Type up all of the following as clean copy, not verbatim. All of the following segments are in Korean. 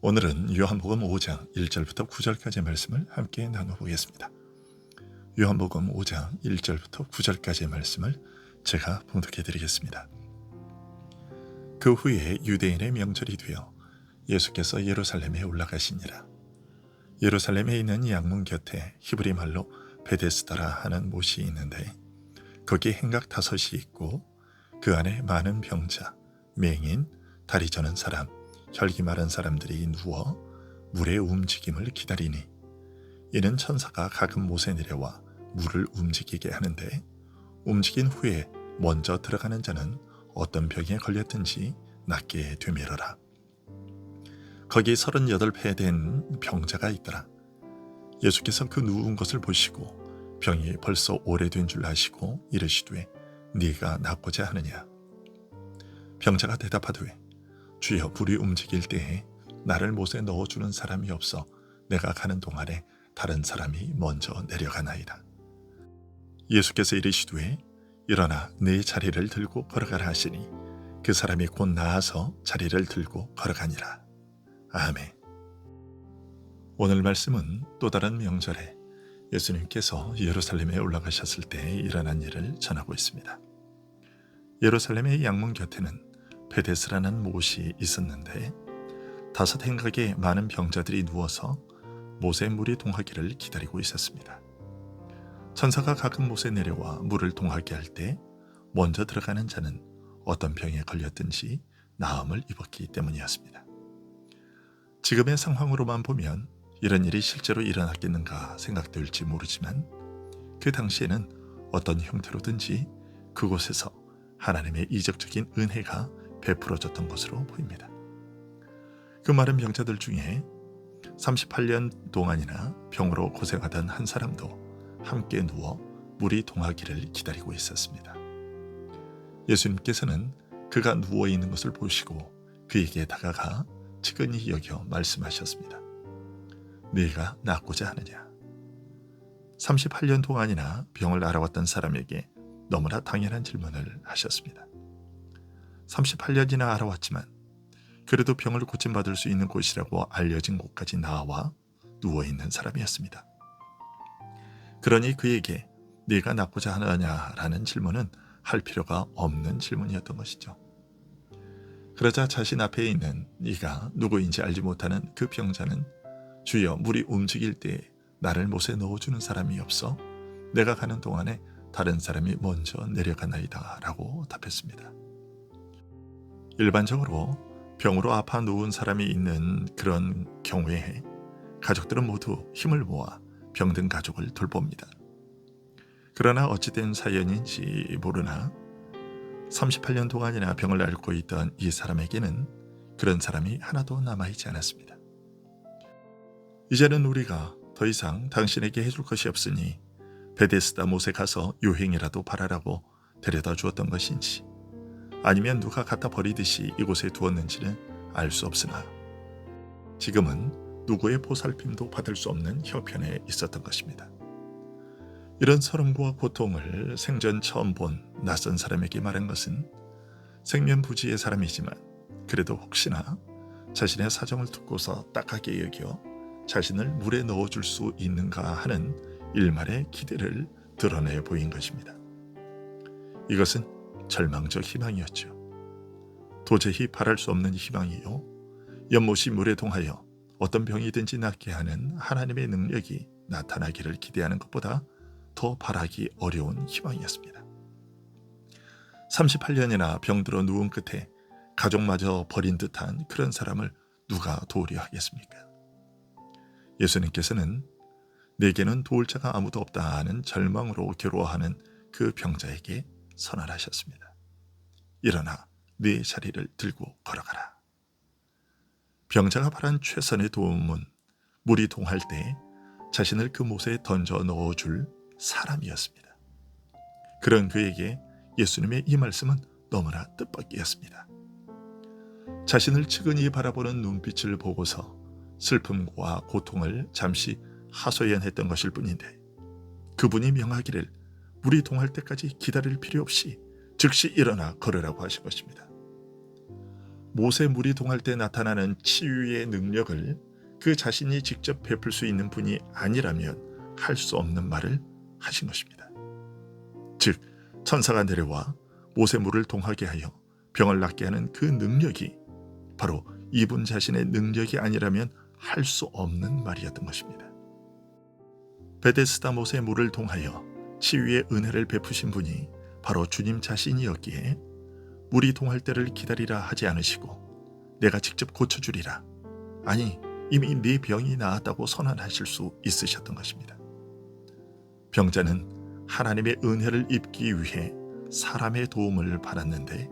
오늘은 요한복음 5장 1절부터 9절까지의 말씀을 함께 나눠보겠습니다. 요한복음 5장 1절부터 9절까지의 말씀을 제가 봉독해 드리겠습니다. 그 후에 유대인의 명절이 되어 예수께서 예루살렘에 올라가시니라. 예루살렘에 있는 양문 곁에 히브리 말로 베데스다라 하는 못이 있는데 거기 행각 5이 있고 그 안에 많은 병자, 맹인, 다리 저는 사람, 혈기 마른 사람들이 누워 물의 움직임을 기다리니 이는 천사가 가끔 못에 내려와 물을 움직이게 하는데 움직인 후에 먼저 들어가는 자는 어떤 병에 걸렸든지 낫게 되밀어라. 거기 38배 된 병자가 있더라. 예수께서 그 누운 것을 보시고 병이 벌써 오래된 줄 아시고 이르시되 네가 낫고자 하느냐. 병자가 대답하되 주여 불이 움직일 때에 나를 못에 넣어주는 사람이 없어 내가 가는 동안에 다른 사람이 먼저 내려가나이다. 예수께서 이르시되 일어나 네 자리를 들고 걸어가라 하시니 그 사람이 곧 나아서 자리를 들고 걸어가니라. 아멘. 오늘 말씀은 또 다른 명절에 예수님께서 예루살렘에 올라가셨을 때 일어난 일을 전하고 있습니다. 예루살렘의 양문 곁에는 베데스라는 못이 있었는데 5 행각에 많은 병자들이 누워서 못에 물이 동하기를 기다리고 있었습니다. 천사가 가끔 못에 내려와 물을 동하게 할 때 먼저 들어가는 자는 어떤 병에 걸렸든지 나음을 입었기 때문이었습니다. 지금의 상황으로만 보면 이런 일이 실제로 일어났겠는가 생각될지 모르지만 그 당시에는 어떤 형태로든지 그곳에서 하나님의 이적적인 은혜가 베풀어졌던 것으로 보입니다. 그 많은 병자들 중에 38년 동안이나 병으로 고생하던 한 사람도 함께 누워 물이 동하기를 기다리고 있었습니다. 예수님께서는 그가 누워있는 것을 보시고 그에게 다가가 측은히 여겨 말씀하셨습니다. 네가 낫고자 하느냐. 38년 동안이나 병을 앓아왔던 사람에게 너무나 당연한 질문을 하셨습니다. 38년이나 알아왔지만 그래도 병을 고침받을 수 있는 곳이라고 알려진 곳까지 나와 누워있는 사람이었습니다. 그러니 그에게 네가 낫고자 하느냐라는 질문은 할 필요가 없는 질문이었던 것이죠. 그러자 자신 앞에 있는 이가 누구인지 알지 못하는 그 병자는 주여 물이 움직일 때 나를 못에 넣어주는 사람이 없어 내가 가는 동안에 다른 사람이 먼저 내려가나이다 라고 답했습니다. 일반적으로 병으로 아파 누운 사람이 있는 그런 경우에 가족들은 모두 힘을 모아 병든 가족을 돌봅니다. 그러나 어찌된 사연인지 모르나 38년 동안이나 병을 앓고 있던 이 사람에게는 그런 사람이 하나도 남아있지 않았습니다. 이제는 우리가 더 이상 당신에게 해줄 것이 없으니 베데스다 못에 가서 요행이라도 바라라고 데려다 주었던 것인지 아니면 누가 갖다 버리듯이 이곳에 두었는지는 알 수 없으나 지금은 누구의 보살핌도 받을 수 없는 형편에 있었던 것입니다. 이런 서름과 고통을 생전 처음 본 낯선 사람에게 말한 것은 생면부지의 사람이지만 그래도 혹시나 자신의 사정을 듣고서 딱하게 여겨 자신을 물에 넣어줄 수 있는가 하는 일말의 기대를 드러내 보인 것입니다. 이것은 절망적 희망이었죠. 도저히 바랄 수 없는 희망이요. 연못이 물에 동하여 어떤 병이든지 낫게 하는 하나님의 능력이 나타나기를 기대하는 것보다 더 바라기 어려운 희망이었습니다. 38년이나 병들어 누운 끝에 가족마저 버린 듯한 그런 사람을 누가 도우려 하겠습니까? 예수님께서는 내게는 도울 자가 아무도 없다는 절망으로 괴로워하는 그 병자에게 선언하셨습니다. 일어나 네 자리를 들고 걸어가라. 병자가 바란 최선의 도움은 물이 동할 때 자신을 그 못에 던져 넣어줄 사람이었습니다. 그런 그에게 예수님의 이 말씀은 너무나 뜻밖이었습니다. 자신을 측은히 바라보는 눈빛을 보고서 슬픔과 고통을 잠시 하소연했던 것일 뿐인데 그분이 명하기를 물이 동할 때까지 기다릴 필요 없이 즉시 일어나 걸으라고 하신 것입니다. 모세 물이 동할 때 나타나는 치유의 능력을 그 자신이 직접 베풀 수 있는 분이 아니라면 할 수 없는 말을 하신 것입니다. 즉 천사가 내려와 모세 물을 동하게 하여 병을 낫게 하는 그 능력이 바로 이분 자신의 능력이 아니라면 할 수 없는 말이었던 것입니다. 베데스다 못의 물을 동하여 치유의 은혜를 베푸신 분이 바로 주님 자신이었기에 물이 동할 때를 기다리라 하지 않으시고 내가 직접 고쳐주리라, 아니 이미 네 병이 나았다고 선언하실 수 있으셨던 것입니다. 병자는 하나님의 은혜를 입기 위해 사람의 도움을 받았는데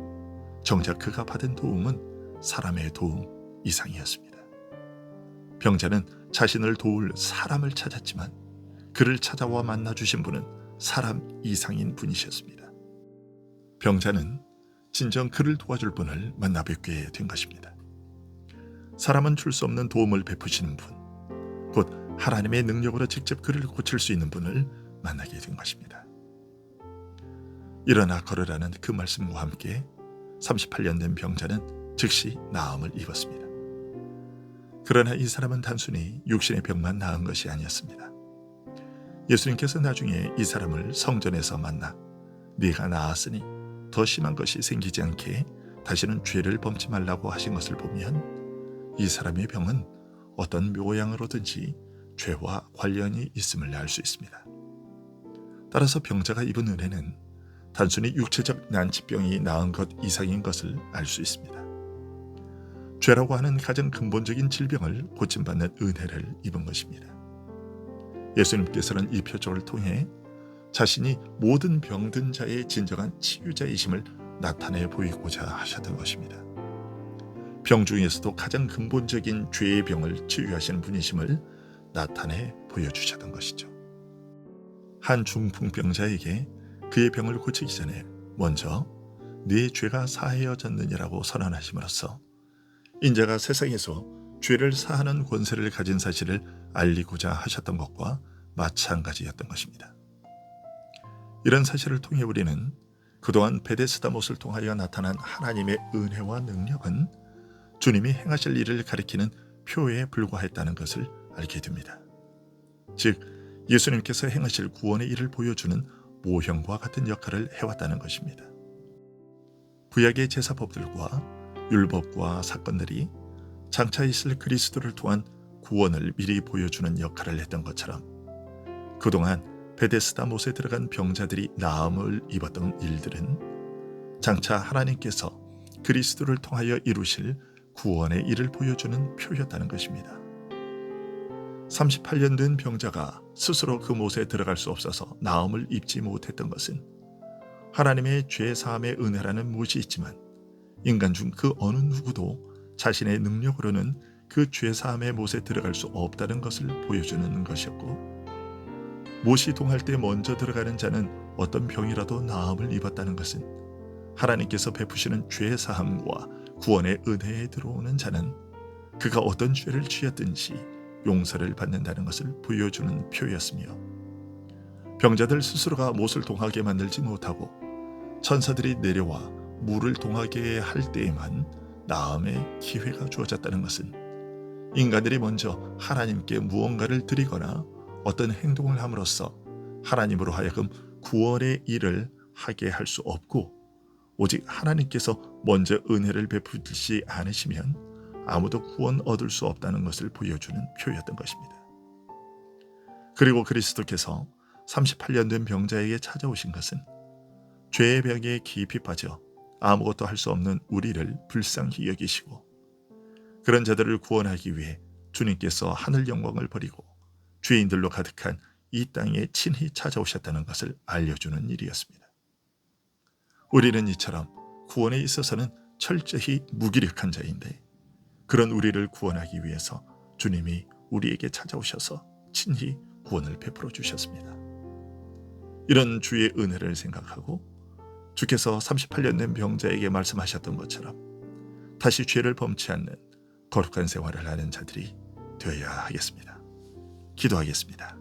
정작 그가 받은 도움은 사람의 도움 이상이었습니다. 병자는 자신을 도울 사람을 찾았지만 그를 찾아와 만나주신 분은 사람 이상인 분이셨습니다. 병자는 진정 그를 도와줄 분을 만나 뵙게 된 것입니다. 사람은 줄 수 없는 도움을 베푸시는 분, 곧 하나님의 능력으로 직접 그를 고칠 수 있는 분을 만나게 된 것입니다. 일어나 걸으라는 그 말씀과 함께 38년 된 병자는 즉시 나음을 입었습니다. 그러나 이 사람은 단순히 육신의 병만 나은 것이 아니었습니다. 예수님께서 나중에 이 사람을 성전에서 만나 네가 나았으니 더 심한 것이 생기지 않게 다시는 죄를 범치 말라고 하신 것을 보면 이 사람의 병은 어떤 모양으로든지 죄와 관련이 있음을 알 수 있습니다. 따라서 병자가 입은 은혜는 단순히 육체적 난치병이 나은 것 이상인 것을 알 수 있습니다. 죄라고 하는 가장 근본적인 질병을 고침받는 은혜를 입은 것입니다. 예수님께서는 이 표적을 통해 자신이 모든 병든 자의 진정한 치유자이심을 나타내 보이고자 하셨던 것입니다. 병 중에서도 가장 근본적인 죄의 병을 치유하시는 분이심을 나타내 보여주셨던 것이죠. 한 중풍병자에게 그의 병을 고치기 전에 먼저 네 죄가 사하여졌느니라고 선언하심으로써 인자가 세상에서 죄를 사하는 권세를 가진 사실을 알리고자 하셨던 것과 마찬가지였던 것입니다. 이런 사실을 통해 우리는 그동안 베데스다 못을 통하여 나타난 하나님의 은혜와 능력은 주님이 행하실 일을 가리키는 표에 불과했다는 것을 알게 됩니다. 즉 예수님께서 행하실 구원의 일을 보여주는 모형과 같은 역할을 해왔다는 것입니다. 구약의 제사법들과 율법과 사건들이 장차 있을 그리스도를 통한 구원을 미리 보여주는 역할을 했던 것처럼 그동안 베데스다 못에 들어간 병자들이 나음을 입었던 일들은 장차 하나님께서 그리스도를 통하여 이루실 구원의 일을 보여주는 표였다는 것입니다. 38년 된 병자가 스스로 그 못에 들어갈 수 없어서 나음을 입지 못했던 것은 하나님의 죄 사함의 은혜라는 못이 있지만 인간 중 그 어느 누구도 자신의 능력으로는 그 죄 사함의 못에 들어갈 수 없다는 것을 보여주는 것이었고, 못이 동할 때 먼저 들어가는 자는 어떤 병이라도 나음을 입었다는 것은 하나님께서 베푸시는 죄 사함과 구원의 은혜에 들어오는 자는 그가 어떤 죄를 지었든지 용서를 받는다는 것을 보여주는 표였으며, 병자들 스스로가 못을 동하게 만들지 못하고 천사들이 내려와 물을 동하게 할 때에만 나음의 기회가 주어졌다는 것은 인간들이 먼저 하나님께 무언가를 드리거나 어떤 행동을 함으로써 하나님으로 하여금 구원의 일을 하게 할 수 없고, 오직 하나님께서 먼저 은혜를 베푸시 않으시면 아무도 구원 얻을 수 없다는 것을 보여주는 표였던 것입니다. 그리고 그리스도께서 38년 된 병자에게 찾아오신 것은 죄의 병에 깊이 빠져 아무것도 할 수 없는 우리를 불쌍히 여기시고 그런 자들을 구원하기 위해 주님께서 하늘 영광을 버리고 죄인들로 가득한 이 땅에 친히 찾아오셨다는 것을 알려주는 일이었습니다. 우리는 이처럼 구원에 있어서는 철저히 무기력한 자인데 그런 우리를 구원하기 위해서 주님이 우리에게 찾아오셔서 친히 구원을 베풀어 주셨습니다. 이런 주의 은혜를 생각하고 주께서 38년 된 병자에게 말씀하셨던 것처럼 다시 죄를 범치 않는 거룩한 생활을 하는 자들이 되어야 하겠습니다. 기도하겠습니다.